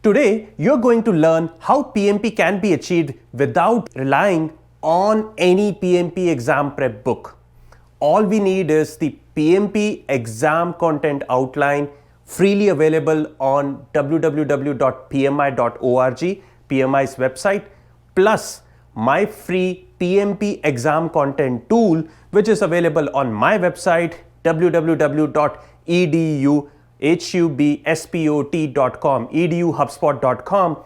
today you're going to learn how PMP can be achieved without relying on any PMP exam prep book. All we need is the PMP exam content outline, freely available on www.pmi.org, PMI's website, plus my free PMP exam content tool, which is available on my website www.eduhubspot.com, eduhubspot.com,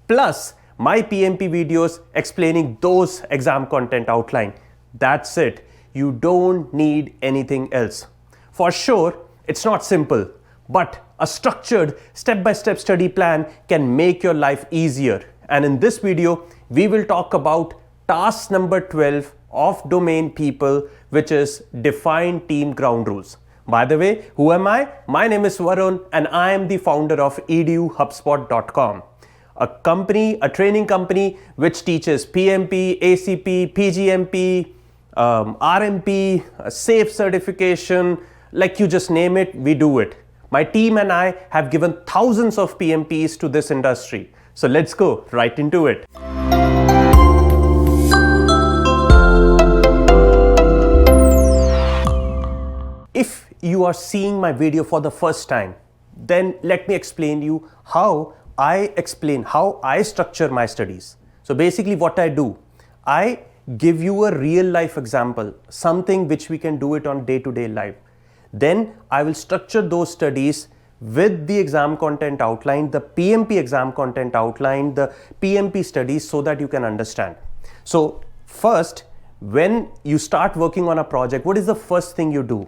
plus my PMP videos explaining those exam content outline. That's it. You don't need anything else. For sure, it's not simple, but a structured step-by-step study plan can make your life easier. And in this video, we will talk about task number 12 of domain people, which is define team ground rules. By the way, who am I? My name is Varun and I am the founder of EduHubSpot.com, a company, a training company which teaches PMP, ACP, PGMP, RMP, SAFE certification, like you just name it, we do it. My team and I have given thousands of PMPs to this industry. So let's go right into it. If you are seeing my video for the first time, then let me explain you how I structure my studies. So basically what I do, I give you a real life example, something which we can do it on day-to-day life. Then I will structure those studies with the exam content outline, the PMP exam content outline, the PMP studies, so that you can understand. So first, when you start working on a project, what is the first thing you do?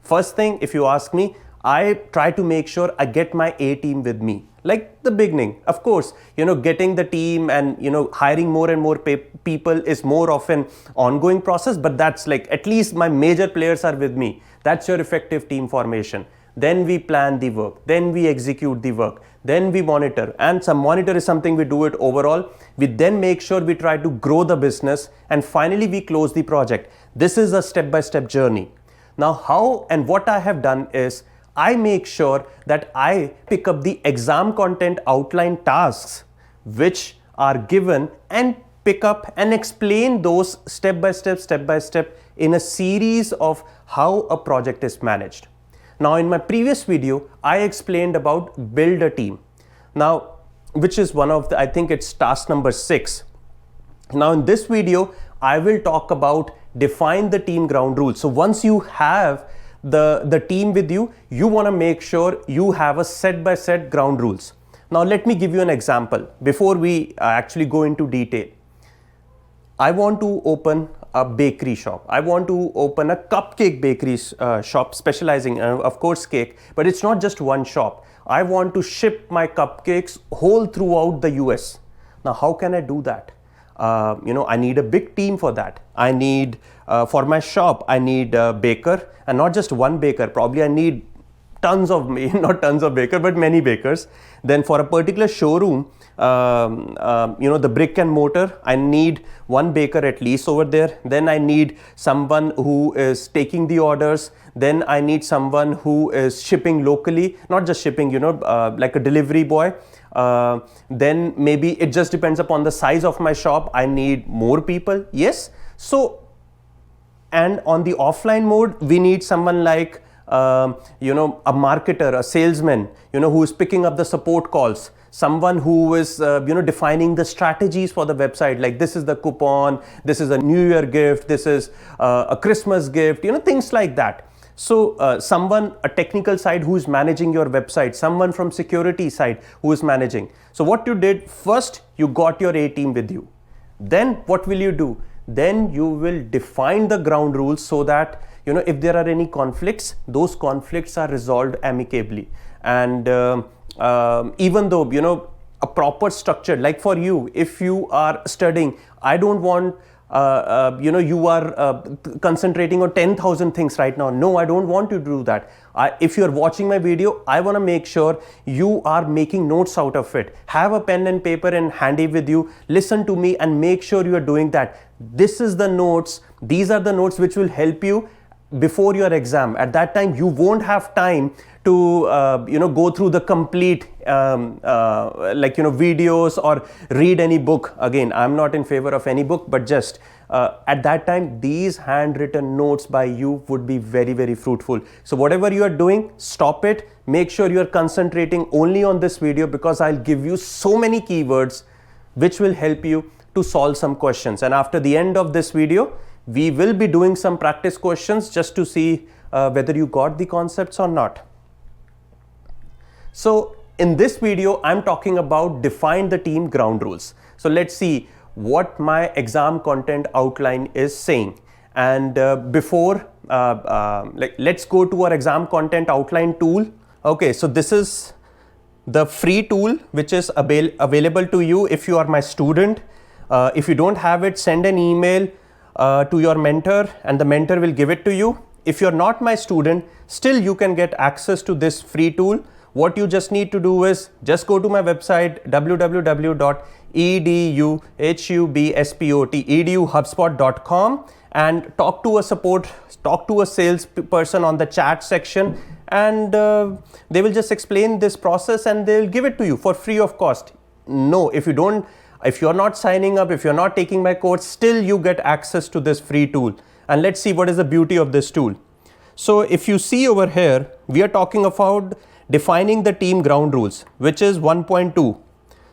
First thing, if you ask me, I try to make sure I get my A team with me. Like the beginning, of course, getting the team and, hiring more and more people is more of an ongoing process, but that's like at least my major players are with me. That's your effective team formation. Then we plan the work, then we execute the work, then we monitor, and some monitor is something we do it overall. We then make sure we try to grow the business, and finally we close the project. This is a step-by-step journey. Now how and what I have done is I make sure that I pick up the exam content outline tasks which are given and pick up and explain those step by step in a series of how a project is managed. Now in my previous video, I explained about build a team. Now, which is one of the, I think it's task number 6. Now in this video, I will talk about define the team ground rules. So once you have the team with you, you want to make sure you have a set by set ground rules. Now let me give you an example before we actually go into detail. I want to open a bakery shop. I want to open a cupcake bakery shop specializing in, of course, cake, but it's not just one shop. I want to ship my cupcakes whole throughout the US. Now how can I do that? I need a big team for that. I need, for my shop, I need a baker, and not just one baker. Probably I need tons of, not tons of baker, but many bakers. Then for a particular showroom, the brick and mortar, I need one baker at least over there. Then I need someone who is taking the orders. Then I need someone who is shipping locally, not just shipping, like a delivery boy. Then maybe it just depends upon the size of my shop. I need more people. Yes. So, and on the offline mode, we need someone like, a marketer, a salesman, who is picking up the support calls. Someone who is, defining the strategies for the website. Like this is the coupon, this is a New Year gift, this is a Christmas gift, things like that. So someone, a technical side who is managing your website, someone from security side who is managing. So what you did first, you got your A team with you. Then what will you do? Then you will define the ground rules so that, if there are any conflicts, those conflicts are resolved amicably. And even though, a proper structure, like for you, if you are studying, I don't want you are concentrating on 10,000 things right now. No, I don't want to do that. If you're watching my video, I want to make sure you are making notes out of it. Have a pen and paper and handy with you. Listen to me and make sure you are doing that. This is the notes. These are the notes which will help you before your exam. At that time, you won't have time to go through the complete videos or read any book. Again, I'm not in favor of any book, but just at that time, these handwritten notes by you would be very, very fruitful. So whatever you are doing, stop it. Make sure you are concentrating only on this video, because I'll give you so many keywords which will help you to solve some questions. And after the end of this video, we will be doing some practice questions just to see whether you got the concepts or not. So in this video, I'm talking about define the team ground rules. So let's see what my exam content outline is saying. And let's go to our exam content outline tool. Okay, so this is the free tool which is available to you if you are my student. If you don't have it, send an email to your mentor and the mentor will give it to you. If you're not my student, still you can get access to this free tool. What you just need to do is just go to my website eduhubspot.com and talk to a sales person on the chat section, and they will just explain this process and they'll give it to you for free of cost. No, if you're not signing up, if you're not taking my course, still you get access to this free tool. And let's see what is the beauty of this tool. So if you see over here, we are talking about defining the team ground rules, which is 1.2.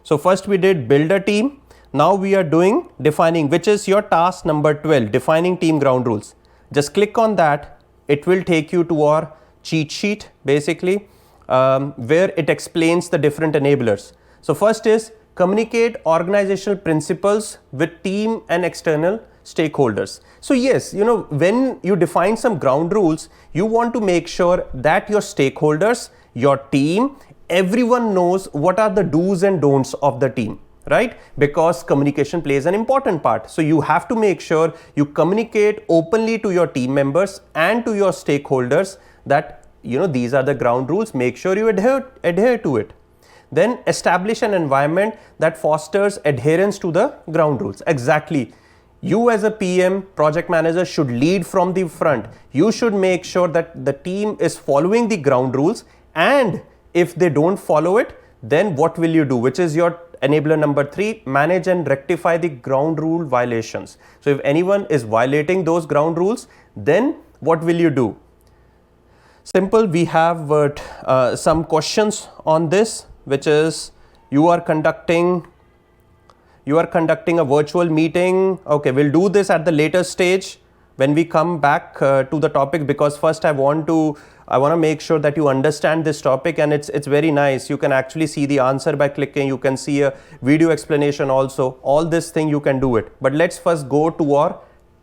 So first we did build a team. Now we are doing defining, which is your task number 12, defining team ground rules. Just click on that. It will take you to our cheat sheet, basically, where it explains the different enablers. So first is communicate organizational principles with team and external stakeholders. So yes, when you define some ground rules, you want to make sure that your stakeholders, your team, everyone knows what are the do's and don'ts of the team, right? Because communication plays an important part. So you have to make sure you communicate openly to your team members and to your stakeholders that, these are the ground rules. Make sure you adhere to it. Then establish an environment that fosters adherence to the ground rules. Exactly. You as a PM, project manager, should lead from the front. You should make sure that the team is following the ground rules, and if they don't follow it, then what will you do? Which is your enabler number 3, manage and rectify the ground rule violations. So if anyone is violating those ground rules, then what will you do? Simple, we have some questions on this, which is you are conducting a virtual meeting. Okay, we'll do this at the later stage when we come back to the topic, because first I want to make sure that you understand this topic, and it's very nice. You can actually see the answer by clicking. You can see a video explanation also. All this thing you can do it. But let's first go to our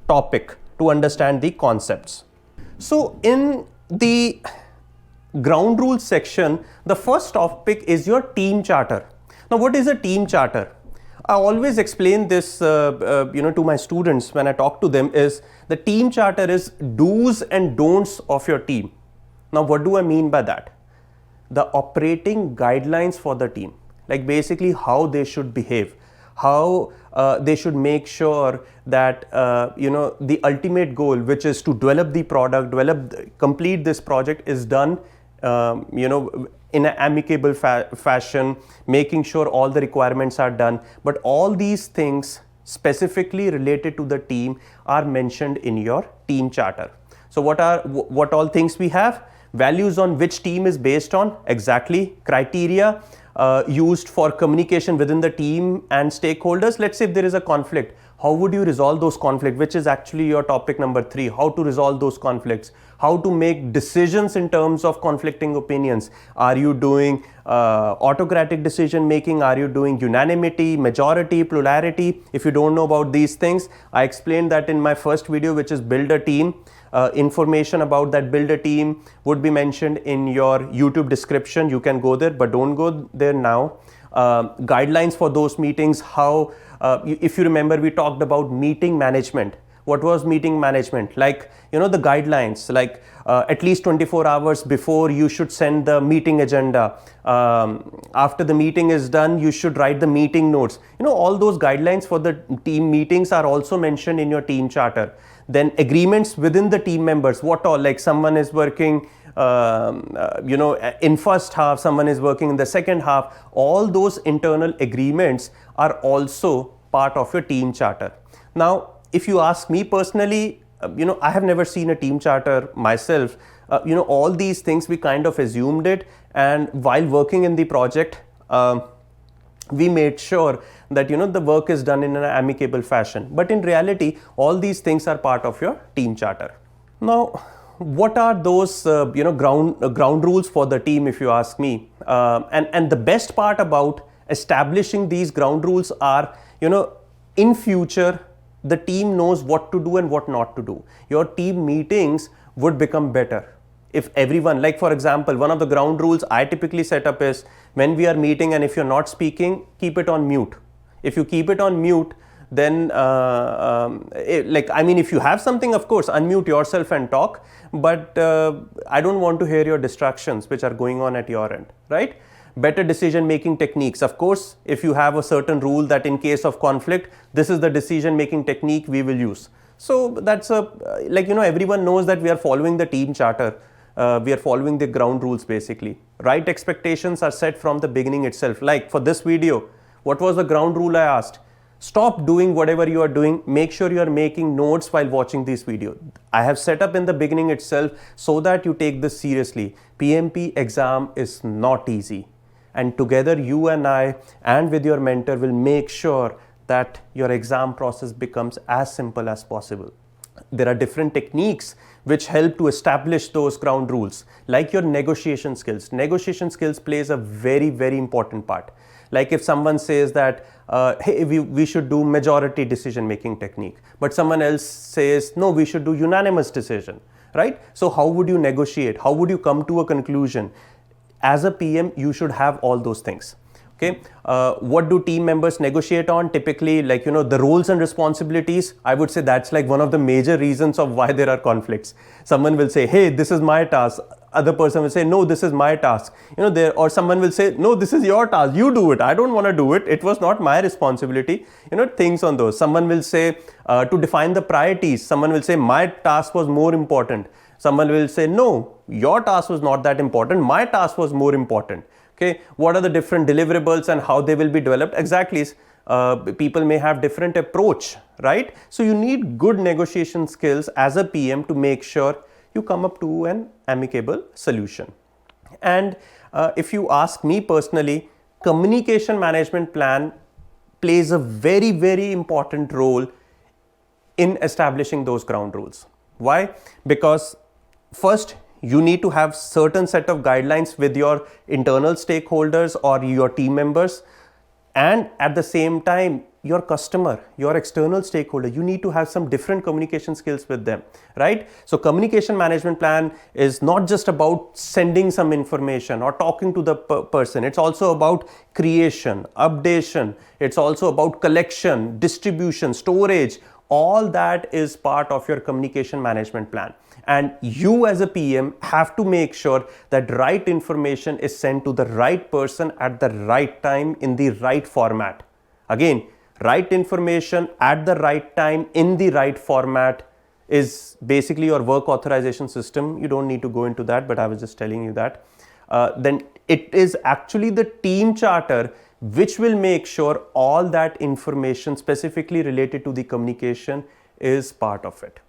topic to understand the concepts. So in the ground rules section, the first topic is your team charter. Now, what is a team charter? I always explain this to my students when I talk to them, is the team charter is do's and don'ts of your team. Now, what do I mean by that? The operating guidelines for the team, like basically how they should behave, how they should make sure that the ultimate goal, which is to develop the product, complete this project, is done in an amicable fashion, making sure all the requirements are done. But all these things specifically related to the team are mentioned in your team charter. So what all things we have? Values on which team is based on, exactly. Criteria used for communication within the team and stakeholders. Let's say if there is a conflict, how would you resolve those conflicts, which is actually your topic number 3, how to resolve those conflicts, how to make decisions in terms of conflicting opinions. Are you doing autocratic decision making? Are you doing unanimity, majority, plurality? If you don't know about these things, I explained that in my first video, which is build a team. Information about that build a team would be mentioned in your YouTube description. You can go there, but don't go there now. Guidelines for those meetings, how if you remember, we talked about meeting management. What was meeting management? Like, the guidelines, like at least 24 hours before you should send the meeting agenda. After the meeting is done, you should write the meeting notes. All those guidelines for the team meetings are also mentioned in your team charter. Then agreements within the team members, what all, like someone is working in first half, someone is working in the second half. All those internal agreements are also part of your team charter. Now, if you ask me personally, I have never seen a team charter myself. All these things we kind of assumed it, and while working in the project, we made sure that the work is done in an amicable fashion. But in reality, all these things are part of your team charter. Now, what are those ground rules for the team, if you ask me? And the best part about establishing these ground rules are, in future, the team knows what to do and what not to do. Your team meetings would become better if everyone, like for example, one of the ground rules I typically set up is, when we are meeting and if you're not speaking, keep it on mute. If you keep it on mute, then if you have something, of course, unmute yourself and talk, but I don't want to hear your distractions which are going on at your end, right? Better decision making techniques. Of course, if you have a certain rule that in case of conflict, this is the decision making technique we will use. So that's everyone knows that we are following the team charter. We are following the ground rules basically. Right expectations are set from the beginning itself. Like for this video, what was the ground rule I asked? Stop doing whatever you are doing. Make sure you are making notes while watching this video. I have set up in the beginning itself so that you take this seriously. PMP exam is not easy. And together you and I and with your mentor will make sure that your exam process becomes as simple as possible. There are different techniques which help to establish those ground rules, like your negotiation skills. Negotiation skills plays a very, very important part. Like if someone says that, hey, we should do majority decision making technique, but someone else says, no, we should do unanimous decision, right? So how would you negotiate? How would you come to a conclusion? As a PM, you should have all those things. Okay, what do team members negotiate on? Typically, the roles and responsibilities. I would say that's like one of the major reasons of why there are conflicts. Someone will say, hey, this is my task. Other person will say, no, this is my task. Or someone will say, no, this is your task. You do it. I don't want to do it. It was not my responsibility. Things on those. Someone will say, to define the priorities. Someone will say, my task was more important. Someone will say, no, your task was not that important. My task was more important. Okay, what are the different deliverables and how they will be developed? Exactly, people may have different approach, right? So you need good negotiation skills as a PM to make sure you come up to an amicable solution. And if you ask me personally, communication management plan plays a very, very important role in establishing those ground rules. Why? Because first, you need to have certain set of guidelines with your internal stakeholders or your team members, and at the same time your customer, your external stakeholder, you need to have some different communication skills with them, right? So communication management plan is not just about sending some information or talking to the person. It's also about creation, updation. It's also about collection, distribution, storage. All that is part of your communication management plan. And you as a PM have to make sure that right information is sent to the right person at the right time in the right format. Again, right information at the right time in the right format is basically your work authorization system. You don't need to go into that, but I was just telling you that. Then it is actually the team charter which will make sure all that information specifically related to the communication is part of it.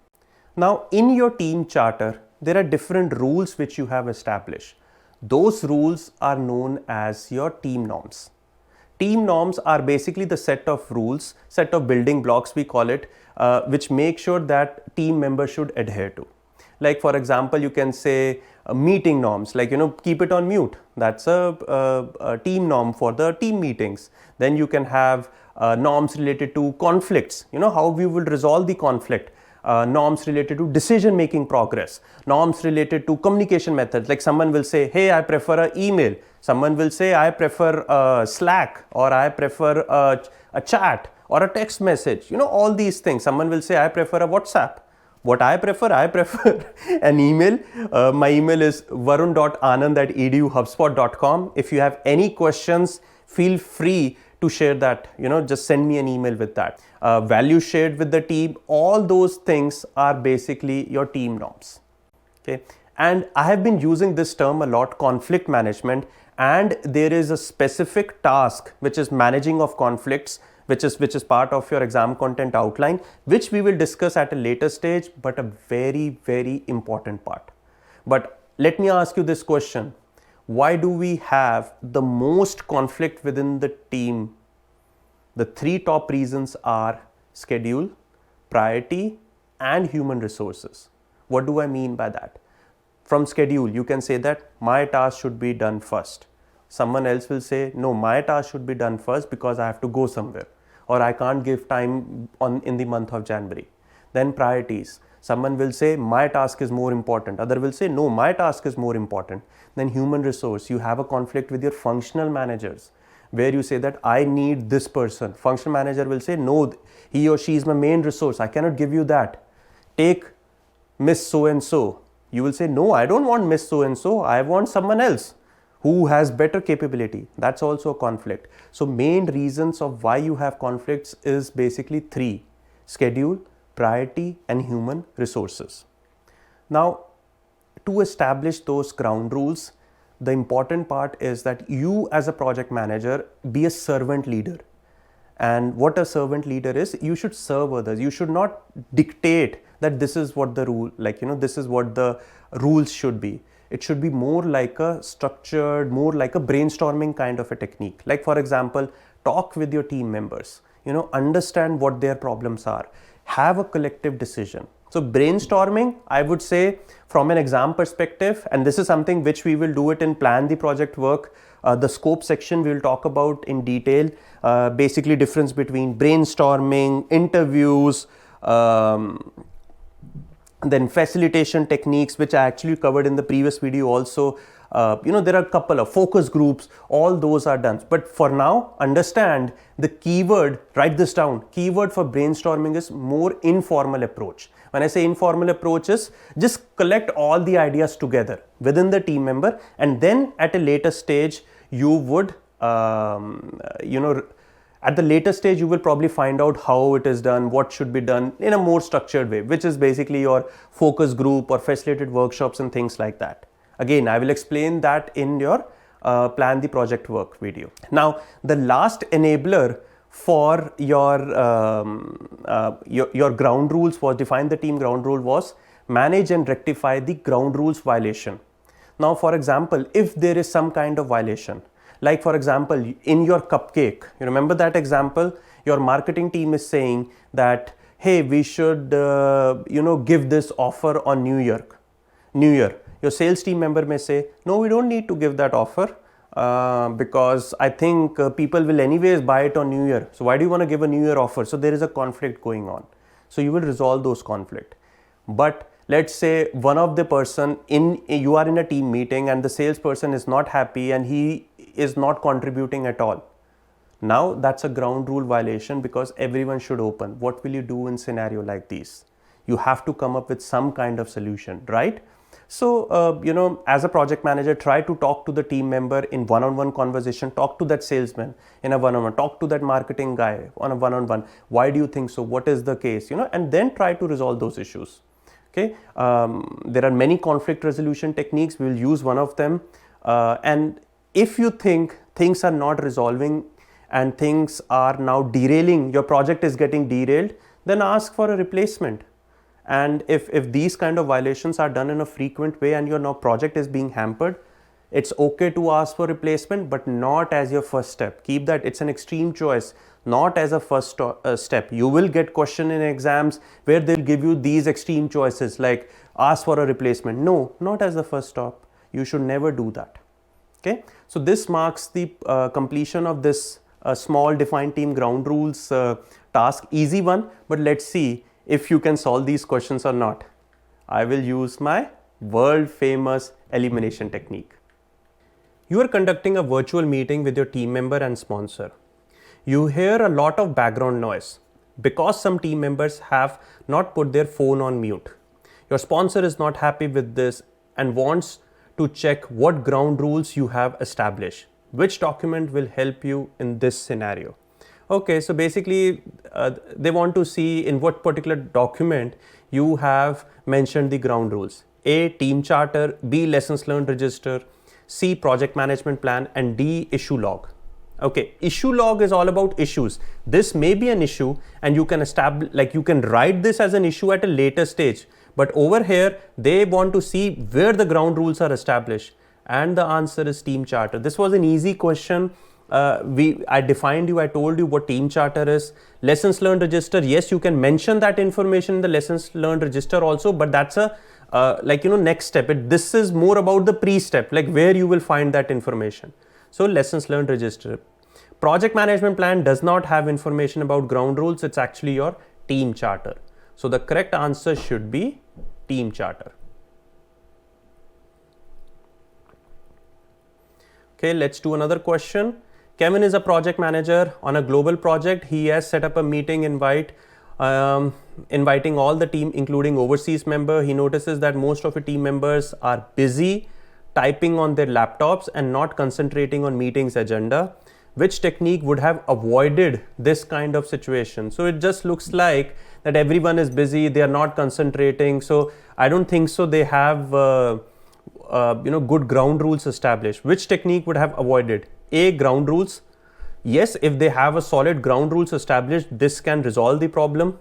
Now, in your team charter, there are different rules which you have established. Those rules are known as your team norms. Team norms are basically the set of rules, set of building blocks, we call it, which make sure that team members should adhere to. Like for example, you can say meeting norms, like keep it on mute. That's a team norm for the team meetings. Then you can have norms related to conflicts, how we will resolve the conflict. norms related to decision making progress, norms related to communication methods. Like someone will say, hey, I prefer an email. Someone will say, I prefer Slack, or I prefer a chat or a text message. All these things. Someone will say, I prefer a WhatsApp. What I prefer an email. My email is varun.anand@eduhubspot.com. If you have any questions, feel free to share that. Just send me an email with that. Value shared with the team. All those things are basically your team norms. Okay. And I have been using this term a lot, conflict management. And there is a specific task which is managing of conflicts, which is part of your exam content outline, which we will discuss at a later stage, but a very, very important part. But let me ask you this question. Why do we have the most conflict within the team? The three top reasons are schedule, priority, and human resources. What do I mean by that? From schedule, you can say that my task should be done first. Someone else will say, no, my task should be done first because I have to go somewhere, or I can't give time in the month of January. Then priorities. Someone will say, my task is more important. Other will say, no, my task is more important. Then human resource. You have a conflict with your functional managers, where you say that I need this person. Functional manager will say, no, he or she is my main resource. I cannot give you that. Take Miss So-and-so. You will say, no, I don't want Miss So-and-so. I want someone else who has better capability. That's also a conflict. So main reasons of why you have conflicts is basically three: schedule, priority, and human resources. Now, to establish those ground rules, the important part is that you as a project manager be a servant leader. And what a servant leader is, you should serve others. You should not dictate that this is what the rule, this is what the rules should be. It should be more like a structured, more like a brainstorming kind of a technique. Like for example, talk with your team members, understand what their problems are, have a collective decision. So brainstorming, I would say from an exam perspective, and this is something which we will do it in plan the project work. The scope section we will talk about in detail, basically difference between brainstorming, interviews, then facilitation techniques, which I actually covered in the previous video also. There are a couple of focus groups, all those are done. But for now, understand the keyword, write this down. Keyword for brainstorming is more informal approach. When I say informal approach is just collect all the ideas together within the team member, and then at a later stage, you would, at the later stage, you will probably find out how it is done, what should be done in a more structured way, which is basically your focus group or facilitated workshops and things like that. Again, I will explain that in your plan the project work video. Now, the last enabler for your ground rules was define the team ground rule was manage and rectify the ground rules violation. Now, for example, if there is some kind of violation, like for example, in your cupcake, you remember that example, your marketing team is saying that, hey, we should, give this offer on New Year. Your sales team member may say, no, we don't need to give that offer because I think people will anyways buy it on New Year. So why do you want to give a New Year offer? So there is a conflict going on. So you will resolve those conflict. But let's say one of the person you are in a team meeting and the salesperson is not happy and he is not contributing at all. Now that's a ground rule violation because everyone should open. What will you do in scenario like this? You have to come up with some kind of solution, right? So, as a project manager, try to talk to the team member in one-on-one conversation, talk to that salesman in a one-on-one, talk to that marketing guy on a one-on-one. Why do you think so? What is the case? And then try to resolve those issues. Okay. There are many conflict resolution techniques. We will use one of them. And if you think things are not resolving and things are now derailing, your project is getting derailed, then ask for a replacement. And if these kind of violations are done in a frequent way and your now project is being hampered, it's okay to ask for replacement, but not as your first step. Keep that, it's an extreme choice, not as a first step. You will get question in exams where they'll give you these extreme choices like ask for a replacement. No, not as the first stop. You should never do that. Okay, so this marks the completion of this small defined team ground rules task. Easy one, but let's see if you can solve these questions or not. I will use my world famous elimination technique. You are conducting a virtual meeting with your team member and sponsor. You hear a lot of background noise because some team members have not put their phone on mute. Your sponsor is not happy with this and wants to check what ground rules you have established. Which document will help you in this scenario? Okay, so basically they want to see in what particular document you have mentioned the ground rules. A, team charter, B, lessons learned register, C, project management plan, and D, issue log. Okay, issue log is all about issues. This may be an issue and you can establish, like you can write this as an issue at a later stage. But over here, they want to see where the ground rules are established. And the answer is team charter. This was an easy question. I defined you, I told you what team charter is. Lessons learned register, yes, you can mention that information in the lessons learned register also, but that's a next step. This is more about the pre-step, like where you will find that information. So lessons learned register. Project management plan does not have information about ground rules. It's actually your team charter. So the correct answer should be team charter. Okay, let's do another question. Kevin is a project manager on a global project. He has set up a meeting inviting all the team, including overseas member. He notices that most of the team members are busy typing on their laptops and not concentrating on meetings agenda. Which technique would have avoided this kind of situation? So it just looks like that everyone is busy, they are not concentrating. So I don't think so they have good ground rules established. Which technique would have avoided? A, ground rules. Yes, if they have a solid ground rules established, this can resolve the problem.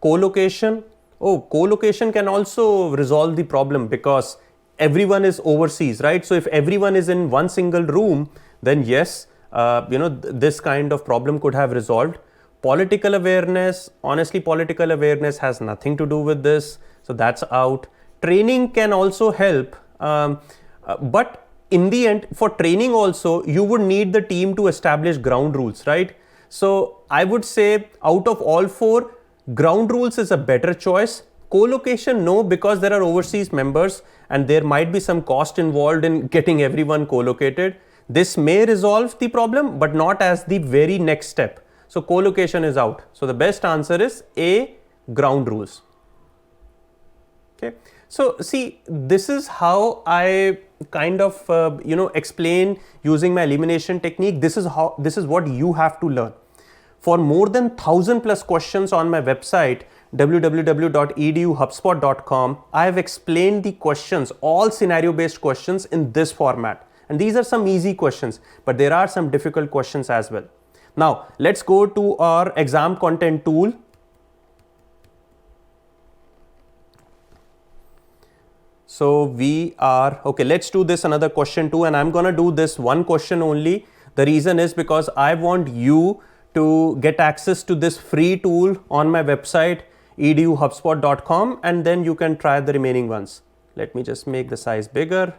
Co-location. Oh, co-location can also resolve the problem because everyone is overseas, right? So if everyone is in one single room, then yes, this kind of problem could have resolved. Political awareness. Honestly, political awareness has nothing to do with this. So that's out. Training can also help. But in the end, for training also, you would need the team to establish ground rules, right? So I would say out of all four, ground rules is a better choice. Co-location, no, because there are overseas members and there might be some cost involved in getting everyone co-located. This may resolve the problem, but not as the very next step. So co-location is out. So the best answer is A, ground rules. Okay. So see, this is how I kind of explain using my elimination technique. This is what you have to learn. For more than 1,000 plus questions on my website www.eduhubspot.com, I have explained the questions, all scenario based questions in this format. And these are some easy questions, but there are some difficult questions as well. Now let's go to our exam content tool. So we are, okay, let's do this another question too, and I'm gonna do this one question only. The reason is because I want you to get access to this free tool on my website eduhubspot.com, and then you can try the remaining ones. Let me just make the size bigger.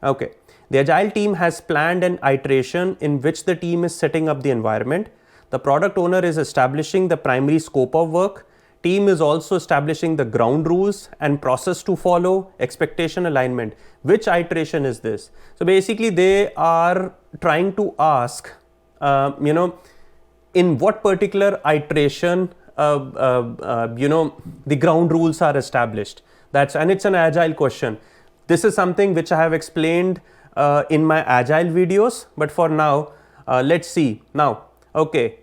Okay, the agile team has planned an iteration in which the team is setting up the environment. The product owner is establishing the primary scope of work. Team is also establishing the ground rules and process to follow, expectation alignment. Which iteration is this? So basically they are trying to ask, in what particular iteration, the ground rules are established. And it's an agile question. This is something which I have explained in my agile videos, but for now, let's see. Now, okay.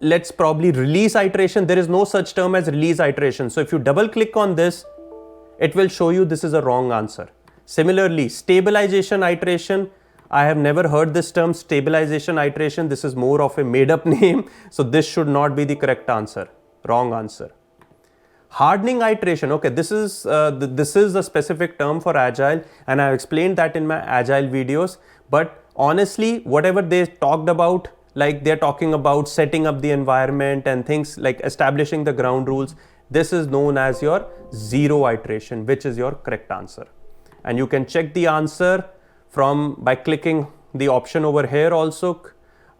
Let's probably release iteration. There is no such term as release iteration. So if you double click on this, it will show you this is a wrong answer. Similarly, stabilization iteration. I have never heard this term stabilization iteration. This is more of a made up name. So this should not be the correct answer. Wrong answer. Hardening iteration. Okay, this is a specific term for agile, and I have explained that in my agile videos. But honestly, whatever they talked about, like they're talking about setting up the environment and things like establishing the ground rules, this is known as your zero iteration, which is your correct answer. And you can check the answer by clicking the option over here also.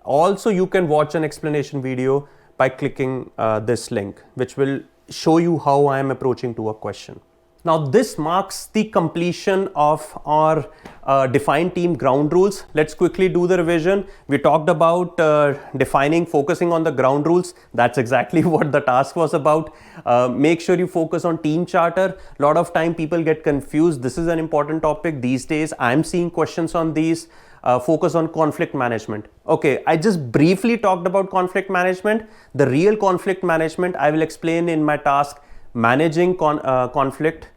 Also, you can watch an explanation video by clicking this link, which will show you how I am approaching to a question. Now this marks the completion of our define team ground rules. Let's quickly do the revision. We talked about focusing on the ground rules. That's exactly what the task was about. Make sure you focus on team charter. A lot of time people get confused. This is an important topic these days. I'm seeing questions on these. Focus on conflict management. Okay, I just briefly talked about conflict management. The real conflict management I will explain in my task, managing conflicts,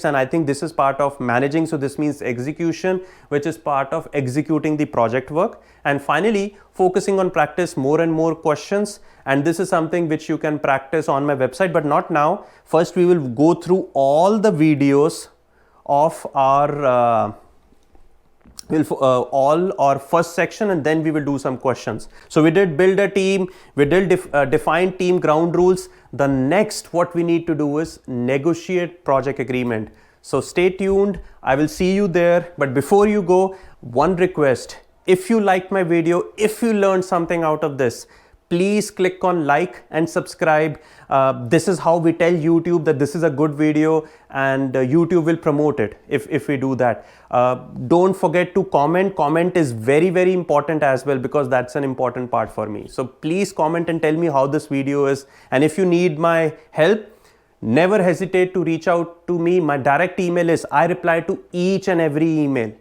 and I think this is part of managing, so this means execution, which is part of executing the project work. And finally, focusing on practice more and more questions, and this is something which you can practice on my website, but not now. First we will go through all the videos of our all our first section, and then we will do some questions. So we did build a team, we did define team ground rules. The next what we need to do is negotiate project agreement. So stay tuned, I will see you there. But before you go, one request: if you liked my video, if you learned something out of this, please click on like and subscribe. This is how we tell YouTube that this is a good video, and YouTube will promote it if we do that. Don't forget to comment. Comment is very, very important as well, because that's an important part for me. So please comment and tell me how this video is. And if you need my help, never hesitate to reach out to me. My direct email is, I reply to each and every email.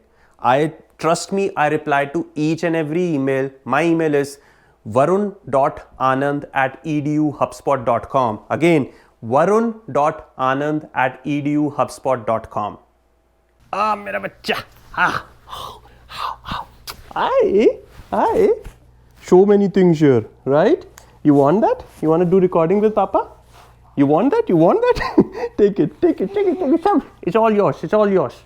Trust me, I reply to each and every email. My email is varun.anand@eduhubspot.com. Again, varun.anand@eduhubspot.com. Mera bacha. Hi. So many things here, right? You want that? You want to do recording with Papa? You want that? Take it. It's all yours.